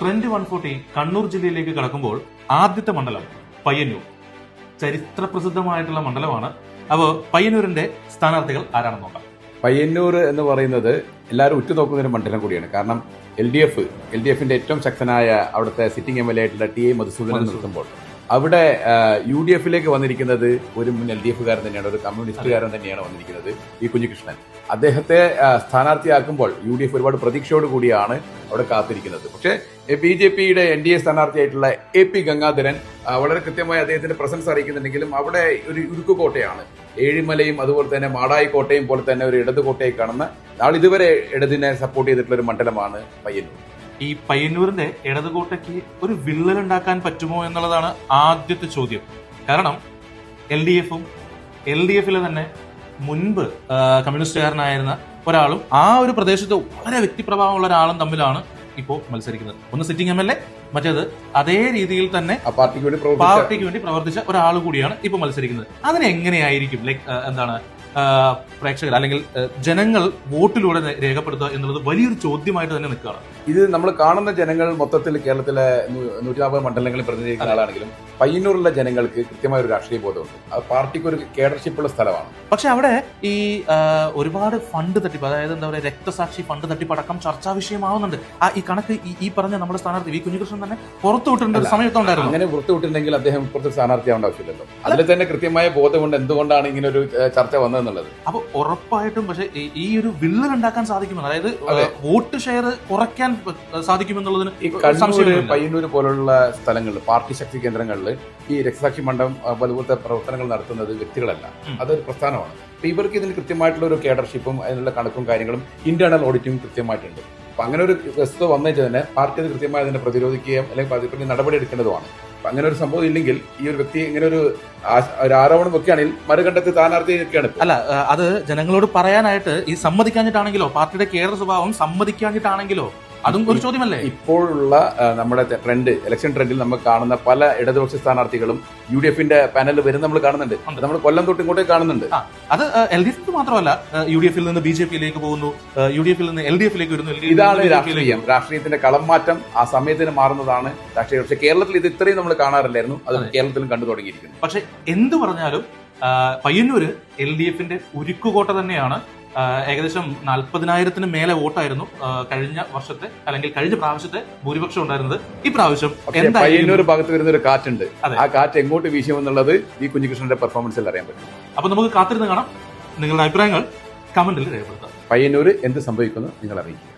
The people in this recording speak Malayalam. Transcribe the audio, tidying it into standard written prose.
ട്രെൻഡ് 140 കണ്ണൂർ ജില്ലയിലേക്ക് കടക്കുമ്പോൾ ആദ്യത്തെ മണ്ഡലം പയ്യന്നൂർ. ചരിത്ര പ്രസിദ്ധമായിട്ടുള്ള മണ്ഡലമാണ്. അപ്പോൾ പയ്യന്നൂരിന്റെ സ്ഥാനാർത്ഥികൾ ആരാണെന്ന് നോക്കാം. പയ്യന്നൂർ എന്ന് പറയുന്നത് എല്ലാവരും ഉറ്റുനോക്കുന്ന ഒരു മണ്ഡലം കൂടിയാണ്. കാരണം എൽ ഡി എഫിന്റെ ഏറ്റവും ശക്തനായ അവിടുത്തെ സിറ്റിംഗ് എം എൽ എ ആയിട്ടുള്ള ടി എ മധുസൂദനൻ നിർത്തുമ്പോൾ അവിടെ യു ഡി എഫിലേക്ക് വന്നിരിക്കുന്നത് ഒരു മുൻ എൽ ഡി എഫുകാരൻ തന്നെയാണ്, ഒരു കമ്മ്യൂണിസ്റ്റുകാരൻ തന്നെയാണ് വന്നിരിക്കുന്നത്, ഈ കുഞ്ഞികൃഷ്ണൻ. അദ്ദേഹത്തെ സ്ഥാനാർത്ഥിയാക്കുമ്പോൾ യു ഡി എഫ് ഒരുപാട് പ്രതീക്ഷയോട് കൂടിയാണ് അവിടെ കാത്തിരിക്കുന്നത്. പക്ഷേ ബി ജെ പിയുടെ എൻ ഡി എ സ്ഥാനാർത്ഥിയായിട്ടുള്ള എ പി ഗംഗാധരൻ വളരെ കൃത്യമായി അദ്ദേഹത്തിന്റെ പ്രസൻസ് അറിയിക്കുന്നുണ്ടെങ്കിലും അവിടെ ഒരു ഉരുക്കുകോട്ടയാണ്. ഏഴിമലയും അതുപോലെ തന്നെ മാടായി കോട്ടയും പോലെ തന്നെ ഒരു ഇടത് കോട്ടയായി കാണുന്ന നാളിതുവരെ ഇടതിനെ സപ്പോർട്ട് ചെയ്തിട്ടുള്ള ഒരു മണ്ഡലമാണ് പയ്യന്നൂർ. ഈ പയ്യന്നൂരിന്റെ ഇടതുകോട്ടയ്ക്ക് ഒരു വിള്ളൽ ഉണ്ടാക്കാൻ പറ്റുമോ എന്നുള്ളതാണ് ആദ്യത്തെ ചോദ്യം. കാരണം എൽ ഡി എഫിലെ തന്നെ മുൻപ് കമ്മ്യൂണിസ്റ്റുകാരനായിരുന്ന ഒരാളും ആ ഒരു പ്രദേശത്ത് വളരെ വ്യക്തിപ്രഭാവമുള്ള ഒരാളും തമ്മിലാണ് ഇപ്പോൾ മത്സരിക്കുന്നത്. ഒന്ന് സിറ്റിംഗ് എം എൽ എ, മറ്റേത് അതേ രീതിയിൽ തന്നെ പാർട്ടിക്ക് വേണ്ടി പ്രവർത്തിച്ച ഒരാൾ കൂടിയാണ് ഇപ്പോൾ മത്സരിക്കുന്നത്. അതിനെങ്ങനെയായിരിക്കും എന്താണ് പ്രേക്ഷകർ അല്ലെങ്കിൽ ജനങ്ങൾ വോട്ടിലൂടെ രേഖപ്പെടുത്തുക എന്നുള്ളത് വലിയൊരു ചോദ്യമായിട്ട് തന്നെ നിൽക്കുകയാണ്. ഇത് നമ്മൾ കാണുന്ന ജനങ്ങൾ മൊത്തത്തിൽ കേരളത്തിലെ 140 മണ്ഡലങ്ങളിൽ പ്രതിനിധീകരിക്കുന്ന ആളാണെങ്കിലും പയ്യന്നൂരിലെ ജനങ്ങൾക്ക് കൃത്യമായ ഒരു രാഷ്ട്രീയ ബോധമുണ്ട്. അത് പാർട്ടിക്ക് ഒരു കേഡർഷിപ്പുള്ള സ്ഥലമാണ്. പക്ഷെ അവിടെ ഈ ഒരുപാട് ഫണ്ട് തട്ടിപ്പ്, അതായത് എന്താ പറയുക, രക്തസാക്ഷി ഫണ്ട് തട്ടിപ്പ് അടക്കം ചർച്ചാ വിഷയമാവുന്നുണ്ട്. ഈ കണക്ക് ഈ പറഞ്ഞ നമ്മുടെ സ്ഥാനാർത്ഥി വി കുഞ്ഞികൃഷ്ണൻ തന്നെ പുറത്തുവിട്ടേണ്ട ഒരു സമയത്തുണ്ടായിരുന്നു. അങ്ങനെ പുറത്തുവിട്ടിട്ടുണ്ടെങ്കിൽ അദ്ദേഹം പുറത്ത് സ്ഥാനാർത്ഥിയാവേണ്ട ആവശ്യമില്ലല്ലോ. അതിൽ തന്നെ കൃത്യമായ ബോധമുണ്ട് എന്തുകൊണ്ടാണ് ഇങ്ങനെ ഒരു ചർച്ച വന്നതെന്നുള്ളത്. അപ്പൊ ഉറപ്പായിട്ടും പക്ഷെ ഈ ഒരു വിള്ളൽ ഉണ്ടാക്കാൻ സാധിക്കുമെന്ന്, അതായത് വോട്ട് ഷെയർ കുറയ്ക്കാൻ സാധിക്കുമെന്നുള്ളതിന് ഈ കണ്ണൂര് പയ്യന്നൂർ പോലുള്ള സ്ഥലങ്ങളിൽ പാർട്ടി ശക്തി കേന്ദ്രങ്ങളിൽ ഈ രക്തസാക്ഷി മണ്ഡലം അതുപോലത്തെ പ്രവർത്തനങ്ങൾ നടത്തുന്നത് വ്യക്തികളല്ല, അതൊരു പ്രസ്ഥാനമാണ്. അപ്പൊ ഇവർക്ക് ഇതിന് കൃത്യമായിട്ടുള്ള ഒരു കേഡർഷിപ്പും അതിനുള്ള കണക്കും കാര്യങ്ങളും ഇന്റേണൽ ഓഡിറ്റിംഗ് കൃത്യമായിട്ടുണ്ട്. അപ്പൊ അങ്ങനെ ഒരു വസ്തുത വന്നേച്ച് തന്നെ പാർട്ടി അത് കൃത്യമായി അതിനെ പ്രതിരോധിക്കുകയും അല്ലെങ്കിൽ അതിന് നടപടി എടുക്കേണ്ടതുമാണ്. അപ്പൊ അങ്ങനെ ഒരു സംഭവം ഇല്ലെങ്കിൽ ഈ ഒരു വ്യക്തി ഇങ്ങനെ ഒരു ആരോപണം വെക്കുകയാണെങ്കിൽ മറുകണ്ഠത്തിൽ സ്ഥാനാർത്ഥി നിൽക്കുകയാണ്. അല്ല, അത് ജനങ്ങളോട് പറയാനായിട്ട് ഈ സമ്മതിക്കാഞ്ഞിട്ടാണെങ്കിലോ, പാർട്ടിയുടെ കേഡർ സ്വഭാവം സമ്മതിക്കാഞ്ഞിട്ടാണെങ്കിലോ, അതും ഒരു ചോദ്യമല്ലേ? ഇപ്പോഴുള്ള നമ്മുടെ ഇലക്ഷൻ ട്രെൻഡിൽ നമ്മൾ കാണുന്ന പല ഇടതുപക്ഷ സ്ഥാനാർത്ഥികളും യു ഡി എഫിന്റെ പാനലിൽ വരും നമ്മൾ കാണുന്നുണ്ട്. നമ്മൾ കൊല്ലം തൊട്ട് ഇങ്ങോട്ടേക്ക് കാണുന്നുണ്ട്. അത് എൽ ഡി എഫ് മാത്രമല്ല, യു ഡി എഫിൽ നിന്ന് ബി ജെ പിയിലേക്ക് പോകുന്നു, യു ഡി എഫിൽ നിന്ന് എൽ ഡി എഫിലേക്ക് വരുന്നു. ഇതാണ് രാഷ്ട്രീയത്തിന്റെ കളം മാറ്റം ആ സമയത്തിന് മാറുന്നതാണ് രാഷ്ട്രീയം. പക്ഷെ കേരളത്തിൽ ഇത് ഇത്രയും നമ്മൾ കാണാറില്ലായിരുന്നു. അത് കേരളത്തിലും കണ്ടു തുടങ്ങിയിരിക്കുന്നു. പക്ഷെ എന്ത് പറഞ്ഞാലും പയ്യന്നൂര് എൽ ഡി എഫിന്റെ ഉരുക്കുകോട്ട തന്നെയാണ്. ഏകദേശം 40,000-ന് മേലെ വോട്ടായിരുന്നു കഴിഞ്ഞ വർഷത്തെ അല്ലെങ്കിൽ കഴിഞ്ഞ പ്രാവശ്യത്തെ ഭൂരിപക്ഷം ഉണ്ടായിരുന്നത്. ഈ പ്രാവശ്യം പയ്യന്നൂർ ഭാഗത്ത് വരുന്ന ഒരു കാറ്റുണ്ട്. ആ കാറ്റ് എങ്ങോട്ട് വീശുമെന്നുള്ളത് ഈ കുഞ്ഞികൃഷ്ണന്റെ പെർഫോമൻസിൽ അറിയാൻ പറ്റും. അപ്പൊ നമുക്ക് കാത്തിരുന്ന് കാണാം. നിങ്ങളുടെ അഭിപ്രായങ്ങൾ കമന്റിൽ രേഖപ്പെടുത്താം. പയ്യന്നൂർ എന്ത് സംഭവിക്കുന്നു നിങ്ങൾ അറിയിക്കുക.